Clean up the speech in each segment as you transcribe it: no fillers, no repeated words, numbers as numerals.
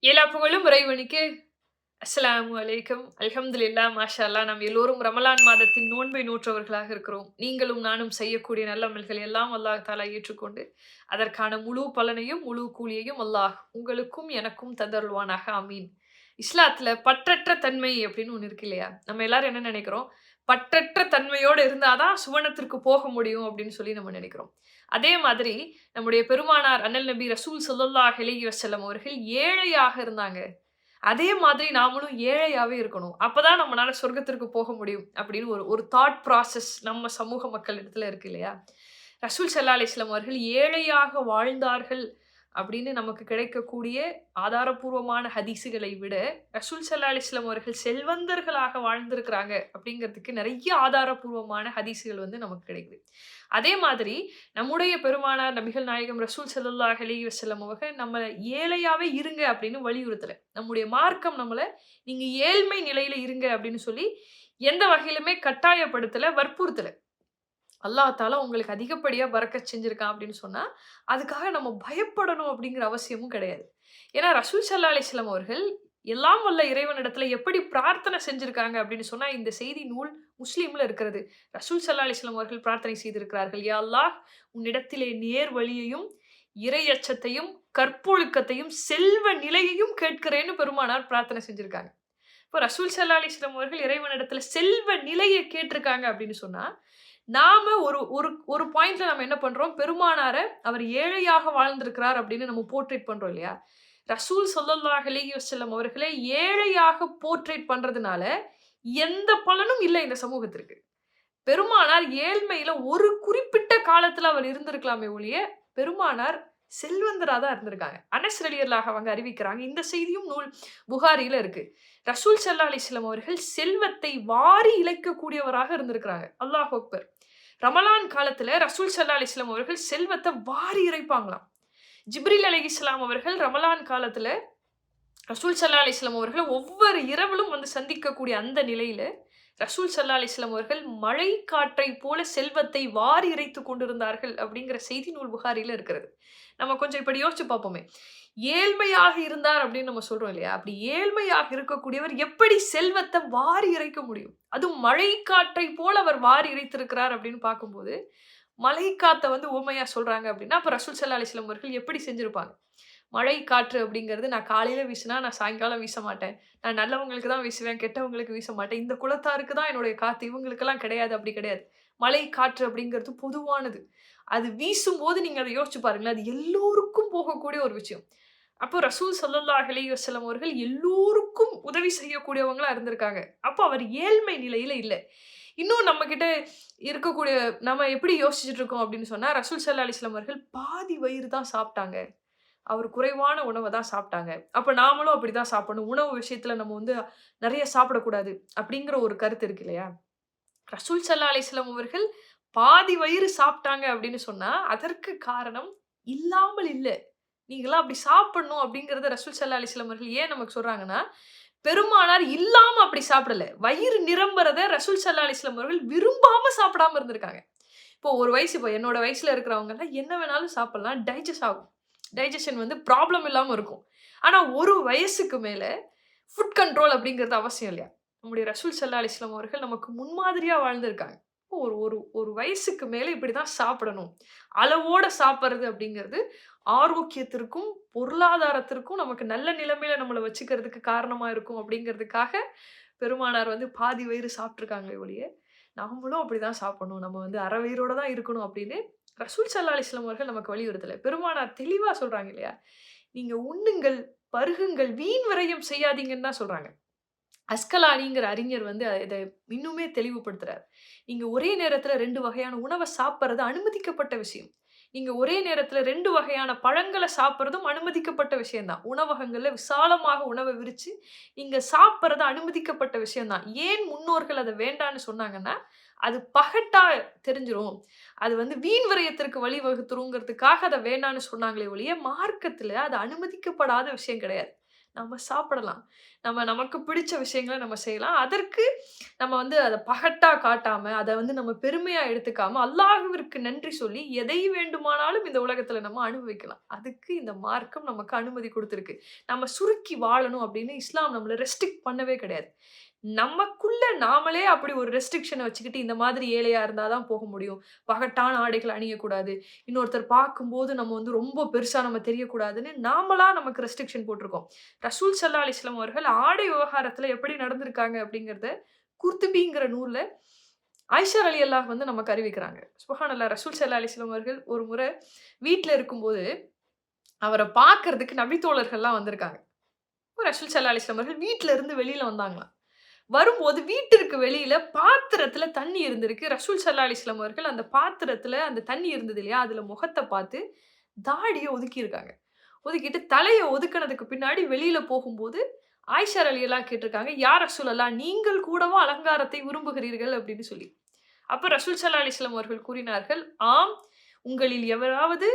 எல்லா புகழும் இறைவனுக்கு. அஸ்ஸலாமு அலைக்கும். அல்ஹம்துலில்லாஹ், மாஷா அல்லாஹ். நாம் எல்லோரும் ரமலான் மாதத்தின் நோன்பை நோற்றவர்களாக இருக்கிறோம். நீங்களும் நானும் செய்யக்கூடிய நல்ல அமல்கள் எல்லாம் அல்லாஹ் தஆலா ஏற்றுக்கொண்டு, அதற்கான முழு பலனையும், முழு கூலியையும் அல்லாஹ் உங்களுக்கும் எனக்கும் தந்தருள்வானாக. ஆமீன். இஸ்லாத்துல பற்றற்ற தன்மை அப்படின்னு ஒண்ணு இருக்கு இல்லையா? நம்ம எல்லாரும் என்ன நெனைக்கிறோம்? பற்றற்ற தன்மையோட இருந்தா தான் சுவனத்திற்கு போக முடியும் அப்படின்னு சொல்லி நம்ம நெனைக்கிறோம். அதே மாதிரி நம்முடைய பெருமானார் அண்ணல் நபி ரசூல் ஸல்லல்லாஹு அலைஹி வஸல்லம் அவர்கள் ஏழையாக இருந்தாங்க. அதே மாதிரி நாமளும் ஏழையாவே இருக்கணும். அப்பதான் நம்மனால சொர்க்கத்திற்கு போக முடியும். அப்படின்னு ஒரு ஒரு தாட் ப்ராசஸ் நம்ம சமூக மக்களிடத்துல இருக்கு இல்லையா? ரசூல் ஸல்லல்லாஹு அலைஹி வஸல்லம் அவர்கள் ஏழையாக வாழ்ந்தார்கள் அப்படின்னு நமக்கு கிடைக்கக்கூடிய ஆதாரப்பூர்வமான ஹதீஸுகளை விட, ரசூல் ஸல்லல்லாஹு அலைஹி வஸல்லம் அவர்கள் செல்வந்தர்களாக வாழ்ந்திருக்கிறாங்க அப்படிங்கிறதுக்கு நெறைய ஆதாரப்பூர்வமான ஹதீஸுகள் வந்து நமக்கு கிடைக்குது. அதே மாதிரி நம்முடைய பெருமானார் நபிகள் நாயகம் ரசூல் ஸல்லல்லாஹு அலைஹி வஸல்லம் அவங்க நம்மள ஏழையாவே இருங்க அப்படின்னு வலியுறுத்தல. நம்முடைய மார்க்கம் நம்மள நீங்க ஏழ்மை நிலையில இருங்க அப்படின்னு சொல்லி எந்த வகையிலுமே கட்டாயப்படுத்தல, வற்புறுத்தல. அல்லாஹ் தஆலா உங்களுக்கு அதிகப்படியா பரக்கத் செஞ்சிருக்கான் அப்படின்னு சொன்னா, அதுக்காக நம்ம பயப்படணும் அப்படிங்கிற அவசியமும் கிடையாது. ஏன்னா ரசூல் ஸல்லல்லாஹு அலைஹி வஸல்லம் அவர்கள் எல்லாம் வல்ல இறைவனிடத்துல எப்படி பிரார்த்தனை செஞ்சிருக்காங்க அப்படின்னு சொன்னா, இந்த செய்தி நூல் முஸ்லிம்ல இருக்கிறது. ரசூல் ஸல்லல்லாஹு அலைஹி வஸல்லம் அவர்கள் பிரார்த்தனை செய்திருக்கிறார்கள். யா அல்லாஹ், உன்னிடத்திலே நேர் வழியையும், இறை அச்சத்தையும், கற்பொழுக்கத்தையும், செல்வ நிலையையும் கேட்கிறேன்னு பெருமானார் பிரார்த்தனை செஞ்சிருக்காங்க. இப்ப ரசூல் ஸல்லல்லாஹு அலைஹி வஸல்லம் அவர்கள் இறைவனிடத்துல செல்வ நிலைய கேட்டிருக்காங்க அப்படின்னு சொன்னா, நாம ஒரு ஒரு ஒரு பாயிண்ட்ல நம்ம என்ன பண்றோம், பெருமானார அவர் ஏழையாக வாழ்ந்திருக்கிறார் அப்படின்னு நம்ம போர்ட்ரேட் பண்றோம் இல்லையா? ரசூல் ஸல்லல்லாஹு அலைஹி வஸல்லம் அவர்களே ஏழையாக போர்ட்ரேட் பண்றதுனால எந்த பலனும் இல்ல இந்த சமூகத்திற்கு. பெருமானார் ஏழ்மையில ஒரு குறிப்பிட்ட காலத்துல அவர் இருந்திருக்கலாமே ஒழிய, பெருமானார் செல்வந்தரா தான் இருந்திருக்காங்க. அனஸ் ரலியல்லாஹு அவங்க அறிவிக்கிறாங்க. இந்த செய்தியும் நூல் புகாரில இருக்கு. ரசூல் ஸல்லல்லாஹு அலைஹி வஸல்லம் அவர்கள் செல்வத்தை வாரி இழைக்கக்கூடியவராக இருந்திருக்கிறாங்க. அல்லாஹ் அக்பர். ரமலான் காலத்துல ரசூல் ஸல்லல்லாஹு அலைஹி வஸல்லம் அவர்கள் செல்வத்த வாரி இறைப்பாங்களாம். ஜிப்ரீல் அலைஹிஸ்ஸலாம் அவர்கள் ரமலான் காலத்துல ரசூல் ஸல்லல்லாஹு அலைஹி வஸல்லம் அவர்கள ஒவ்வொரு இரவிலும் வந்து சந்திக்கக்கூடிய அந்த நிலையில, ரசூல் ஸல்லல்லாஹு அலைஹி வஸல்லம் அவர்கள் மழை காற்றைப் போல செல்வத்தை வாரி இறைத்துக் கொண்டிருந்தார்கள் அப்படிங்கிற செய்தி நூல் புகாரில இருக்கிறது. நம்ம கொஞ்சம் இப்படி யோசிச்சு பார்ப்போமே. ஏழ்மையாக இருந்தார் அப்படின்னு நம்ம சொல்றோம் இல்லையா? அப்படி ஏழ்மையாக இருக்கக்கூடியவர் எப்படி செல்வத்த வாரி இறைக்க முடியும்? அதுவும் மழை காற்றைப் போல அவர் வாரி இறைத்திருக்கிறார் அப்படின்னு பார்க்கும்போது, மழை காத்த வந்து உவமையா சொல்றாங்க அப்படின்னா, அப்ப ரசூல் ஸல்லல்லாஹு அலைஹி வஸல்லம் அவர்கள் எப்படி செஞ்சிருப்பாங்க? மழை, காற்று அப்படிங்கிறது நான் காலையில வீசினா, நான் சாயங்காலம் வீச மாட்டேன். நான் நல்லவங்களுக்கு தான் வீசுவேன், கெட்டவங்களுக்கு வீச மாட்டேன். இந்த குலத்தாருக்கு தான் என்னுடைய காத்து, இவங்களுக்கெல்லாம் கிடையாது, அப்படி கிடையாது. மழை, காற்று அப்படிங்கிறது பொதுவானது. அது வீசும்போது நீங்க அத யோசிச்சு பாருங்களேன். அது எல்லோருக்கும் போகக்கூடிய ஒரு விஷயம். அப்போ ரசூல் ஸல்லல்லாஹு அலைஹி வஸல்லம் அவர்கள் எல்லோருக்கும் உதவி செய்யக்கூடியவங்களா இருந்திருக்காங்க. அப்போ அவர் ஏழ்மை நிலையில இல்ல. இன்னும் நம்மகிட்ட இருக்கக்கூடிய நம்ம எப்படி யோசிச்சுட்டு இருக்கோம் அப்படின்னு சொன்னா, ரசூல் ஸல்லல்லாஹு அலைஹி வஸல்லம் அவர்கள் பாதி வயிறு தான் சாப்பிட்டாங்க. அவர் குறைவான உணவ தான் சாப்பிட்டாங்க. அப்ப நாமளும் அப்படிதான் சாப்பிடணும். உணவு விஷயத்துல நம்ம வந்து நெறைய சாப்பிடக்கூடாது. அப்படிங்கிற ஒரு கருத்து இருக்கு இல்லையா? ரசூல் ஸல்லல்லாஹு அலைஹி வஸல்லம் அவர்கள் பாதி வயிறு சாப்பிட்டாங்க அப்படின்னு சொன்னா, அதற்கு காரணம் இல்லாமல் இல்ல. நீங்கலாம் அப்படி சாப்பிடணும் அப்படிங்கிறத ரசூல் ஸல்லல்லாஹு அலைஹி வஸல்லம் அவர்கள் ஏன் நமக்கு சொல்றாங்கன்னா, பெருமானார் இல்லாம அப்படி சாப்பிடல. வயிறு நிரம்புறத ரசூல் ஸல்லல்லாஹு அலைஹி வஸல்லம் அவர்கள் விரும்பாம சாப்பிடாம இருந்திருக்காங்க. இப்போ ஒரு வயசு இப்போ என்னோட வயசுல இருக்கிறவங்கலாம் என்ன வேணாலும் சாப்பிடலாம். டைஜெஸ்ட் ஆகும். டைஜெஷன் வந்து ப்ராப்ளம் இல்லாம இருக்கும். ஆனா ஒரு வயசுக்கு மேல ஃபுட் கண்ட்ரோல் அப்படிங்கிறது அவசியம் இல்லையா? நம்முடைய ரசூல் ஸல்லல்லாஹு அலைஹி வஸல்லம் அவர்கள் நமக்கு முன்மாதிரியா வாழ்ந்திருக்காங்க. ஒரு ஒரு ஒரு வயசுக்கு மேல இப்படிதான் சாப்பிடணும். அளவோட சாப்பிடுறது அப்படிங்கிறது ஆரோக்கியத்திற்கும், பொருளாதாரத்திற்கும் நமக்கு நல்ல நிலைமையில நம்மள வச்சுக்கிறதுக்கு காரணமா இருக்கும் அப்படிங்கிறதுக்காக பெருமானார் வந்து பாதி வயிறு சாப்பிட்டுருக்காங்களே ஒழிய, நாமளும் அப்படிதான் சாப்பிடணும். நம்ம வந்து அரை வயிறோட தான் இருக்கணும் அப்படின்னு ரசூல் ஸல்லல்லாஹு அலைஹி வஸல்லம் அவர்கள் நமக்கு வலியுறுத்தல. பெருமானார் தெளிவா சொல்றாங்க இல்லையா? நீங்க உண்ணுங்கள், பருகுங்கள், வீண் விரயம் செய்யாதீங்கன்னு தான் சொல்றாங்க. அஸ்கலானிங்கிற அறிஞர் வந்து இத இன்னுமே தெளிவுபடுத்துறார். நீங்க ஒரே நேரத்துல 2 வகையான உணவ சாப்பிடுறது அனுமதிக்கப்பட்ட விஷயம். நீங்க ஒரே நேரத்துல 2 வகையான பழங்கள சாப்பிடுறதும் அனுமதிக்கப்பட்ட விஷயம் தான். உணவகங்கள்ல விசாலமாக உணவ விரிச்சு, நீங்க சாப்பிடுறது அனுமதிக்கப்பட்ட விஷயம் தான். ஏன் முன்னோர்கள் அத வேண்டான்னு சொன்னாங்கன்னா, அது பகட்டா தெரிஞ்சிரும். அது வந்து வீண் விரயத்திற்கு வழிவகுத்துருங்கிறதுக்காக அத வேண்டான்னு சொன்னாங்களே ஒழிய, மார்க்கத்துல அது அனுமதிக்கப்படாத விஷயம் கிடையாது. நம்ம சாப்பிடலாம். நமக்கு பிடிச்ச விஷயங்கள நம்ம செய்யலாம். அதற்கு நம்ம வந்து அத பகட்டா காட்டாம, அத வந்து நம்ம பெருமையா எடுத்துக்காம, அல்லாஹ்விற்கு நன்றி சொல்லி எதை வேண்டுமானாலும் இந்த உலகத்துல நம்ம அனுபவிக்கலாம். அதுக்கு இந்த மார்க்கம் நமக்கு அனுமதி குடுத்திருக்கு. நம்ம சுருக்கி வாழணும் அப்படின்னு இஸ்லாம் நம்மள ரெஸ்ட்ரிக்ட் பண்ணவே கிடையாது. நமக்குள்ள நாமளே அப்படி ஒரு ரெஸ்ட்ரிக்ஷன வச்சுக்கிட்டு, இந்த மாதிரி ஏழையா இருந்தா தான் போக முடியும். பகட்டான ஆடைகள அணியக்கூடாது. இன்னொருத்தர் பார்க்கும்போது நம்ம வந்து ரொம்ப பெருசா நம்ம தெரியக்கூடாதுன்னு, நாமளா நமக்கு ரெஸ்ட்ரிக்ஷன் போட்டுருக்கோம். ரசூல் ஸல்லல்லாஹு அலைஹி வஸல்லம் அவர்கள் ஆடை விவகாரத்துல எப்படி நடந்திருக்காங்க அப்படிங்கிறத, குர்துபிங்கிற நூல்ல ஆயிஷா ரலியல்லாஹு வந்து நமக்கு அறிவிக்கிறாங்க. சுப்ஹானல்லாஹ் ரசூல் ஸல்லல்லாஹு அலைஹி வஸல்லம் அவர்கள் ஒரு முறை வீட்ல இருக்கும்போது, அவர பார்க்கறதுக்கு நபி தோழர்கள்லாம் வந்திருக்காங்க. ரசூல் ஸல்லல்லாஹு அலைஹி வஸல்லம் அவர்கள் வீட்ல இருந்து வெளியில வந்தாங்களாம். வரும்போது வீட்டிற்கு வெளியில பாத்திரத்துல தண்ணி இருந்திருக்கு. ரசூல் ஸல்லல்லாஹு அலைஹி வஸல்லம் அவர்கள் அந்த பாத்திரத்துல அந்த தண்ணி இருந்தது இல்லையா? அதுல முகத்த பார்த்து தாடிய ஒதுக்கியிருக்காங்க. ஒதுக்கிட்டு தலைய ஒதுக்குனதுக்கு பின்னாடி வெளியில போகும்போது, ஆயிஷா ரலியல்லாஹு கேட்டிருக்காங்க, "யா ரசூலல்லாஹ் நீங்கள் கூடவா அலங்காரத்தை விரும்புகிறீர்கள்?" அப்படின்னு சொல்லி. அப்ப ரசூல் ஸல்லல்லாஹு அலைஹி வஸல்லம் அவர்கள் கூறினார்கள், "ஆம், உங்களில் எவராவது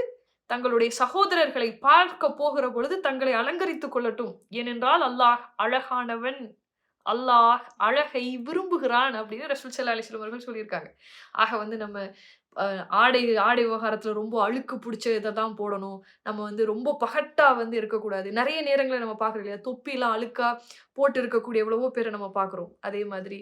தங்களுடைய சகோதரர்களை பார்க்கப் போகிற பொழுது தங்களை அலங்கரித்துக் கொள்ளட்டும். ஏனென்றால் அல்லாஹ் அழகானவன். அல்லாஹ் அழகை விரும்புகிறான்" அப்படின்னு ரசூல் ஸல்லல்லாஹு அலைஹி வஸல்லம் அவர்கள் சொல்லியிருக்காங்க. ஆக வந்து நம்ம அ ஆடை ஆடை விவகாரத்துல ரொம்ப அழுக்கு புடிச்ச இத தான் போடணும். நம்ம வந்து ரொம்ப பகட்டா வந்து இருக்கக்கூடாது. நெறைய நேரங்கள்ல நம்ம பார்க்குறோம் இல்லையா? தொப்பிலாம் அழுக்கா போட்டு இருக்கக்கூடிய எவ்வளவோ பேர நம்ம பார்க்குறோம். அதே மாதிரி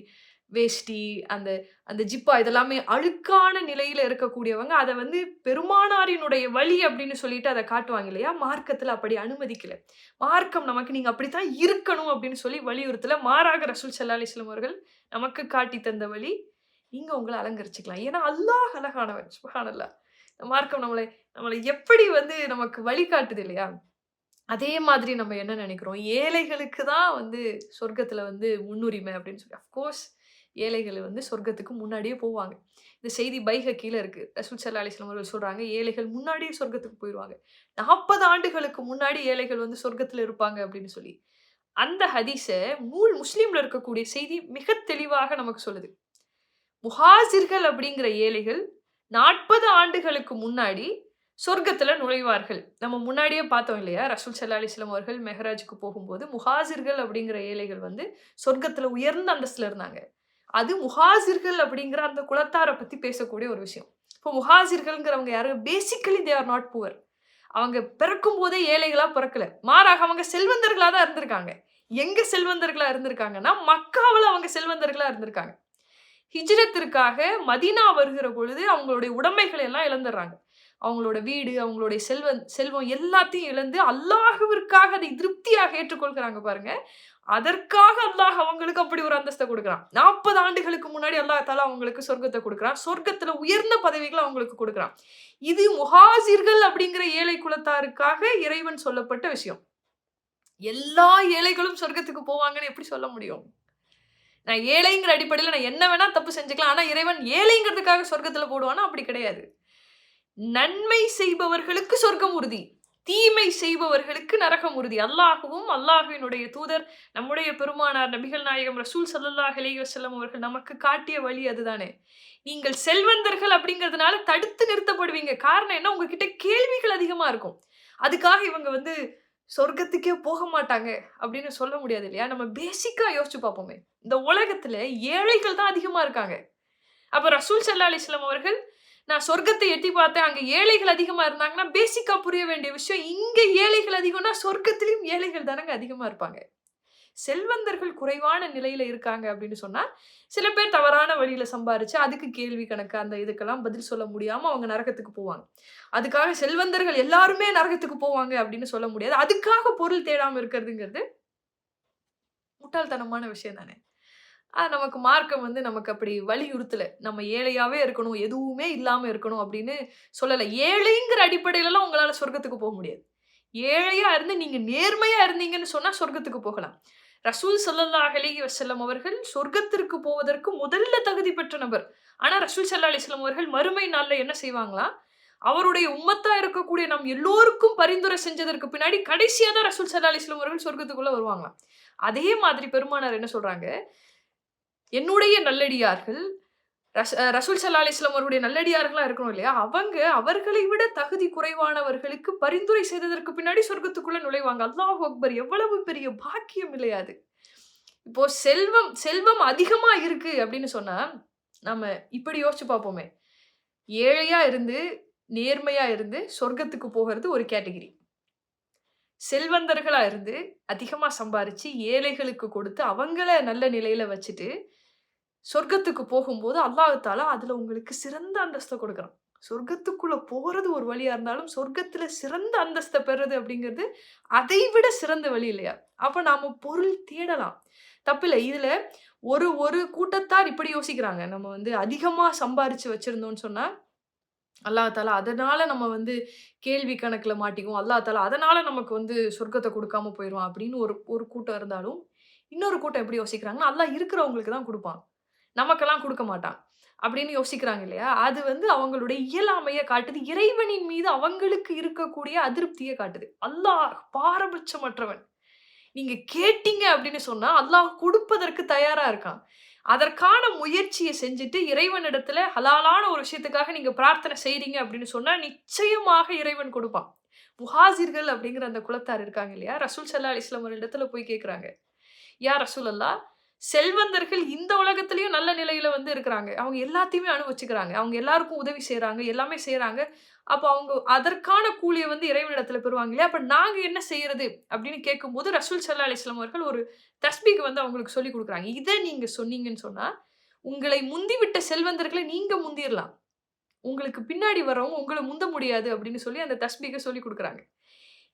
வேஷ்டி, அந்த அந்த ஜிப்பா இதெல்லாமே அழுக்கான நிலையில இருக்கக்கூடியவங்க, அத வந்து பெருமானாரினுடைய வழி அப்படின்னு சொல்லிட்டு அத காட்டுவாங்க இல்லையா? மார்க்கத்துல அப்படி அனுமதிக்கல. மார்க்கம் நமக்கு நீங்க அப்படித்தான் இருக்கணும் அப்படின்னு சொல்லி வலியுறுத்தல. மாறாக ரசூல் ஸல்லல்லாஹு அலைஹி வஸல்லம் அவர்கள் நமக்கு காட்டி தந்த வழி, நீங்க உங்கள அலங்கரிச்சுக்கலாம். ஏன்னா அல்லாஹ் அழகானவன். சுப்ஹானல்லாஹ். மார்க்கம் நம்மள நம்மள எப்படி வந்து நமக்கு வழிகாட்டுது இல்லையா? அதே மாதிரி நம்ம என்ன நெனைக்கிறோம்? ஏழைகளுக்கு தான் வந்து சொர்க்கத்துல வந்து முன்னுரிமை அப்படின்னு சொல்லி. ஆஃப் கோர்ஸ் ஏழைகள் வந்து சொர்க்கத்துக்கு முன்னாடியே போவாங்க. இந்த செய்தி பைஹக்கில இருக்கு. ரசூல் ஸல்லல்லாஹு அலைஹி வஸல்லம் அவர்கள் சொல்றாங்க, ஏழைகள் முன்னாடியே சொர்க்கத்துக்கு போயிருவாங்க. 40 ஆண்டுகளுக்கு முன்னாடி ஏழைகள் வந்து சொர்க்கத்துல இருப்பாங்க அப்படின்னு சொல்லி. அந்த ஹதீஸ முஸ்லிம்ல இருக்கக்கூடிய செய்தி மிக தெளிவாக நமக்கு சொல்லுது. முஹாஜிர்கள் அப்படிங்கிற ஏழைகள் 40 ஆண்டுகளுக்கு முன்னாடி சொர்க்கத்துல நுழைவார்கள். நம்ம முன்னாடியே பார்த்தோம் இல்லையா? ரசூல் ஸல்லல்லாஹு அலைஹி வஸல்லம் அவர்கள் மெஹராஜுக்கு போகும்போது, முஹாஜிர்கள் அப்படிங்கிற ஏழைகள் வந்து சொர்க்கத்துல உயர்ந்த அந்தஸ்துல இருந்தாங்க. அது முஹாஜிர்கள் அப்படிங்கிற அந்த குலத்தார பத்தி பேசக்கூடிய ஒரு விஷயம். இப்போ முஹாஜிர்கள்ங்கிறவங்க யாரு? Basically they are not poor. அவங்க பிறக்கும்போதே ஏழைகளா பிறக்கல. மாறாக அவங்க செல்வந்தர்களா தான் இருந்திருக்காங்க. எங்க செல்வந்தர்களா இருந்திருக்காங்கன்னா, மக்காவுல அவங்க செல்வந்தர்களா இருந்திருக்காங்க. ஹிஜ்ரத்திற்காக மதீனா வருகிற பொழுது அவங்களுடைய உடைமைகளை எல்லாம் இழந்துர்றாங்க. அவங்களோட வீடு, அவங்களுடைய செல்வம் எல்லாத்தையும் இழந்து அல்லாஹ்விற்காக அதை திருப்தியாக ஏற்றுக்கொள்கிறாங்க பாருங்க. அதற்காக அல்லாஹ் அவங்களுக்கு அப்படி ஒரு அந்தஸ்த குடுக்குறான். 40 ஆண்டுகளுக்கு முன்னாடி அல்லாஹ் தஆலா அவங்களுக்கு சொர்க்கத்த குடுக்குறான். சொர்க்கத்துல உயர்ந்த பதவிகள அவங்களுக்கு குடுக்குறான். இது முஹாஜிர்கள் அப்படிங்கிற ஏழை குலத்தாருக்காக இறைவன் சொல்லப்பட்ட விஷயம். எல்லா ஏழைகளும் சொர்க்கத்துக்கு போவாங்கன்னு எப்படி சொல்ல முடியும்? நான் ஏழைங்கிற அடிப்படையில நான் என்ன வேணா தப்பு செஞ்சுக்கலாம். ஆனா இறைவன் ஏழைங்கிறதுக்காக சொர்க்கத்துல போடுவானா? அப்படி கிடையாது. நன்மை செய்பவர்களுக்கு சொர்க்கம் உறுதி. தீமை செய்பவர்களுக்கு நரகம் உறுதி. அல்லாஹ்வும், அல்லாஹ்வினுடைய தூதர், நம்முடைய பெருமானார் நபிகள் நாயகம் ரசூல் ஸல்லல்லாஹு அலைஹி வஸல்லம் அவர்கள் நமக்கு காட்டிய வழி அதுதானே. நீங்கள் செல்வந்தர்கள் அப்படிங்கிறதுனால தடுத்து நிறுத்தப்படுவீங்க. காரணம் என்ன? உங்ககிட்ட கேள்விகள் அதிகமா இருக்கும். அதுக்காக இவங்க வந்து சொர்க்கத்துக்கே போக மாட்டாங்க அப்படின்னு சொல்ல முடியாது இல்லையா? நம்ம பேசிக்கா யோசிச்சு பார்ப்போமே. இந்த உலகத்துல ஏழைகள் தான் அதிகமா இருக்காங்க. அப்ப ரசூல் ஸல்லல்லாஹு அலைஹி வஸல்லம் அவர்கள், நான் சொர்க்கத்தை எட்டி பார்த்தேன். அங்க ஏழைகள் அதிகமா இருந்தாங்கன்னா, பேசிக்கா புரிய வேண்டிய விஷயம், இங்க ஏழைகள் அதிகம்னா, சொர்க்கத்திலயும் ஏழைகள் தானங்க அதிகமா இருப்பாங்க. செல்வந்தர்கள் குறைவான நிலையில இருக்காங்க அப்படின்னு சொன்னா, சில பேர் தவறான வழியில சம்பாரிச்சு, அதுக்கு கேள்வி கணக்கு அந்த இதுக்கெல்லாம் பதில் சொல்ல முடியாம அவங்க நரகத்துக்கு போவாங்க. அதுக்காக செல்வந்தர்கள் எல்லாருமே நரகத்துக்கு போவாங்க அப்படின்னு சொல்ல முடியாது. அதுக்காக பொருள் தேடாம இருக்கிறதுங்கிறது முட்டாள்தனமான விஷயம் தானே. நமக்கு மார்க்கம் வந்து நமக்கு அப்படி வலியுறுத்தல. நம்ம ஏழையாவே இருக்கணும், எதுவுமே இல்லாம இருக்கணும் அப்படின்னு சொல்லல. ஏழைங்கிற அடிப்படையிலலாம் உங்களால சொர்க்கத்துக்கு போ முடியாது. ஏழையா இருந்து நீங்க நேர்மையா இருந்தீங்கன்னு சொன்னா சொர்க்கத்துக்கு போகலாம். ரசூல் ஸல்லல்லாஹு அலைஹி வஸல்லம் அவர்கள் சொர்க்கத்திற்கு போவதற்கு முதல்ல தகுதி பெற்ற நபர். ஆனா ரசூல் ஸல்லல்லாஹு அலைஹி வஸல்லம் அவர்கள் மறுமை நாள்ல என்ன செய்வாங்களாம், அவருடைய உம்மத்தா இருக்கக்கூடிய நம் எல்லோருக்கும் பரிந்துரை செஞ்சதற்கு பின்னாடி கடைசியா தான் ரசூல் ஸல்லல்லாஹு அலைஹி வஸல்லம் அவர்கள் சொர்க்கத்துக்குள்ள வருவாங்களாம். அதே மாதிரி பெருமானார் என்ன சொல்றாங்க, என்னுடைய நல்லடியார்கள் ரசூல் ஸல்லல்லாஹு அலைஹி வஸல்லம் அவர்களுடைய நல்லடியார்களா இருக்கணும் இல்லையா? அவர்களை விட தகுதி குறைவானவர்களுக்கு பரிந்துரை செய்ததற்கு பின்னாடி சொர்க்கத்துக்குள்ள நுழைவாங்க. அல்லாஹு அக்பர்! எவ்வளவு பெரிய பாக்கியம் இல்லையா அது? இப்போ செல்வம் செல்வம் அதிகமா இருக்கு அப்படின்னு சொன்னா, நம்ம இப்படி யோசிச்சு பார்ப்போமே. ஏழையா இருந்து, நேர்மையா இருந்து சொர்க்கத்துக்கு போகிறது ஒரு கேட்டகரி. செல்வந்தர்களா இருந்து, அதிகமா சம்பாரிச்சு ஏழைகளுக்கு கொடுத்து, அவங்கள நல்ல நிலையில வச்சுட்டு, சொர்க்கத்துக்கு போகும்போது அல்லாஹ் தஆலா அதுல உங்களுக்கு சிறந்த அந்தஸ்த குடுக்குறான். சொர்க்கத்துக்குள்ள போறது ஒரு வழியா இருந்தாலும், சொர்க்கத்துல சிறந்த அந்தஸ்த பெறுறது அப்படிங்கிறது, அதை விட சிறந்த வழி இல்லையா? அப்ப நாம பொருள் தேடலாம். தப்பில்ல. இதுல ஒரு ஒரு கூட்டத்தார் இப்படி யோசிக்கிறாங்க. நம்ம அதிகமா சம்பாரிச்சு வச்சிருந்தோம்னு சொன்னா, அல்லாஹ் தஆலா அதனால நம்ம கேள்வி கணக்குல மாட்டிக்குவோம். அல்லாஹ் தஆலா அதனால நமக்கு சொர்க்கத்த குடுக்காம போயிருவான் அப்படின்னு ஒரு ஒரு கூட்டம் இருந்தாலும், இன்னொரு கூட்டம் எப்படி யோசிக்கிறாங்கன்னா, அல்லாஹ் இருக்கிறவங்களுக்கு தான் குடுப்பான். நமக்கெல்லாம் குடுக்க மாட்டான். அப்படின்னு யோசிக்கிறாங்க இல்லையா? அது அவங்களுடைய இயலாமைய காட்டுது. இறைவனின் மீது அவங்களுக்கு இருக்கக்கூடிய அதிருப்திய காட்டுது. அல்லாஹ் பாரபட்சமற்றவன். நீங்க கேட்டீங்க அப்படின்னு சொன்னா, அல்லாஹ் குடுப்பதற்கு தயாரா இருக்கான். அதற்கான முயற்சிய செஞ்சுட்டு இறைவனிடத்துல ஹலாலான ஒரு விஷயத்துக்காக நீங்க பிரார்த்தனை செய்றீங்க அப்படின்னு சொன்னா, நிச்சயமாக இறைவன் குடுப்பான். முஹாஜிர்கள் அப்படிங்கிற அந்த குலத்தார் இருக்காங்க இல்லையா? ரசூல் ஸல்லல்லாஹு அலைஹி வஸல்லம் ஒரு இடத்துல போய் கேட்குறாங்க. யா ரசூலல்லாஹ், செல்வந்தர்கள் இந்த உலகத்திலயும் நல்ல நிலையில இருக்கிறாங்க. அவங்க எல்லாத்தையுமே அனுபவிச்சுக்கிறாங்க. அவங்க எல்லாருக்கும் உதவி செய்றாங்க. எல்லாமே செய்றாங்க. அப்ப அவங்க அதற்கான கூலிய இறைவனிடத்துல பெறுவாங்க இல்லையா? அப்ப நாங்க என்ன செய்றது? அப்படின்னு கேட்கும்போது ரசூல் ஸல்லல்லாஹு அலைஹி வஸல்லம் அவர்கள் ஒரு தஸ்பீஹ் அவங்களுக்கு சொல்லிக் குடுக்குறாங்க. இத நீங்க சொன்னீங்கன்னு சொன்னா, உங்களை முந்திவிட்ட செல்வந்தர்கள நீங்க முந்திறலாம். உங்களுக்கு பின்னாடி வரவங்க உங்கள முந்த முடியாது அப்படின்னு சொல்லி அந்த தஸ்பீஹ சொல்லிக் குடுக்குறாங்க.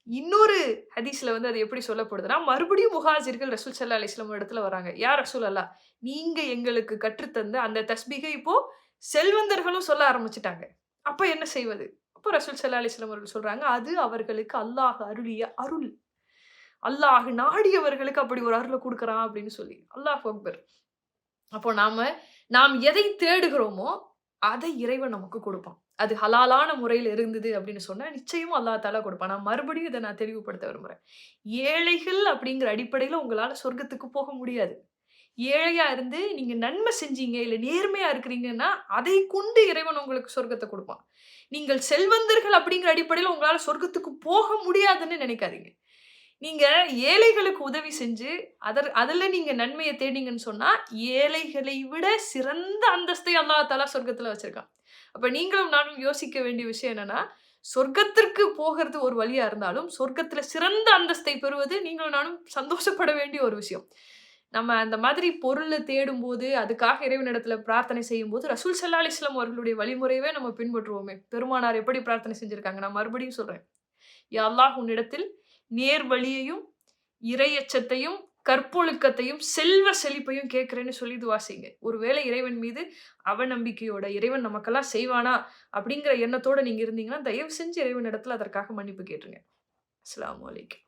இன்னொரு ஹதீஸ்ல அது எப்படி சொல்லப்படுதுன்னா, மறுபடியும் முஹாஜிர்கள் ரசூல் ஸல்லல்லாஹு அலைஹி வஸல்லம் இடத்துல வராங்க. யா ரசூல் அல்லாஹ், நீங்க எங்களுக்கு கற்றுத் தந்த அந்த தஸ்பீஹ இப்போ செல்வந்தர்களும் சொல்ல ஆரம்பிச்சுட்டாங்க. அப்ப என்ன செய்வது? அப்ப ரசூல் ஸல்லல்லாஹு அலைஹி வஸல்லம் அவர்கள் சொல்றாங்க, அது அவர்களுக்கு அல்லாஹ் அருளிய அருள். அல்லாஹ் நாடியவர்களுக்கு அப்படி ஒரு அருள குடுக்குறான் அப்படின்னு சொல்லி. அல்லாஹ் அக்பர். அப்போ நாம் எதை தேடுகிறோமோ, அதை இறைவன் நமக்கு குடுப்பான். அது ஹலாலான முறையில இருந்தது அப்படின்னு சொன்னா, நிச்சயமா அல்லாஹ் தஆலா குடுப்பான். நான் மறுபடியும் இத தெளிவுபடுத்த விரும்புறேன். ஏழைகள் அப்படிங்கிற அடிப்படையில உங்களால சொர்க்கத்துக்கு போக முடியாது. ஏழையா இருந்து நீங்க நன்மை செஞ்சீங்க, இல்ல நேர்மையா இருக்கிறீங்கன்னா, அதை கொண்டு இறைவன் உங்களுக்கு சொர்க்கத்த குடுப்பான். நீங்கள் செல்வந்தர்கள் அப்படிங்கிற அடிப்படையில உங்களால சொர்க்கத்துக்கு போக முடியாதுன்னு நெனைக்காதீங்க. நீங்க ஏழைகளுக்கு உதவி செஞ்சு, அதுல நீங்க நன்மைய தேடினீங்கன்னு சொன்னா, ஏழைகளை விட சிறந்த அந்தஸ்தை அல்லாஹ் தஆலா சொர்க்கத்துல வச்சிருக்கான். அப்ப நீங்களும் நானும் யோசிக்க வேண்டிய விஷயம் என்னன்னா, சொர்க்கத்திற்கு போகிறது ஒரு வழியா இருந்தாலும், சொர்க்கத்துல சிறந்த அந்தஸ்தை பெறுவது நீங்களும் நானும் சந்தோஷப்பட வேண்டிய ஒரு விஷயம். நம்ம அந்த மாதிரி பொருள தேடும்போது, அதுக்காக இறைவனிடத்துல பிரார்த்தனை செய்யும்போது, ரசூல் ஸல்லல்லாஹு அலைஹி வஸல்லம் அவர்களுடைய வழிமுறையவே நம்ம பின்பற்றுவோமே. பெருமானார் எப்படி பிரார்த்தனை செஞ்சிருக்காங்க? நான் மறுபடியும் சொல்றேன். யா அல்லாஹ், உன்னிடத்தில் நேர் வழியையும், இறையச்சத்தையும், கற்பொழுக்கத்தையும், செல்வ செழிப்பையும் கேட்கிறேன்னு சொல்லி துவா செய்யுங்க. ஒருவேளை இறைவன் மீது அவநம்பிக்கையோட, இறைவன் நமக்கெல்லாம் செய்வானா? அப்படிங்கிற எண்ணத்தோட நீங்க இருந்தீங்கன்னா, தயவு செஞ்சு இறைவனிடத்துல அதற்காக மன்னிப்பு கேட்டுருங்க. அஸ்ஸலாமு அலைக்கும்.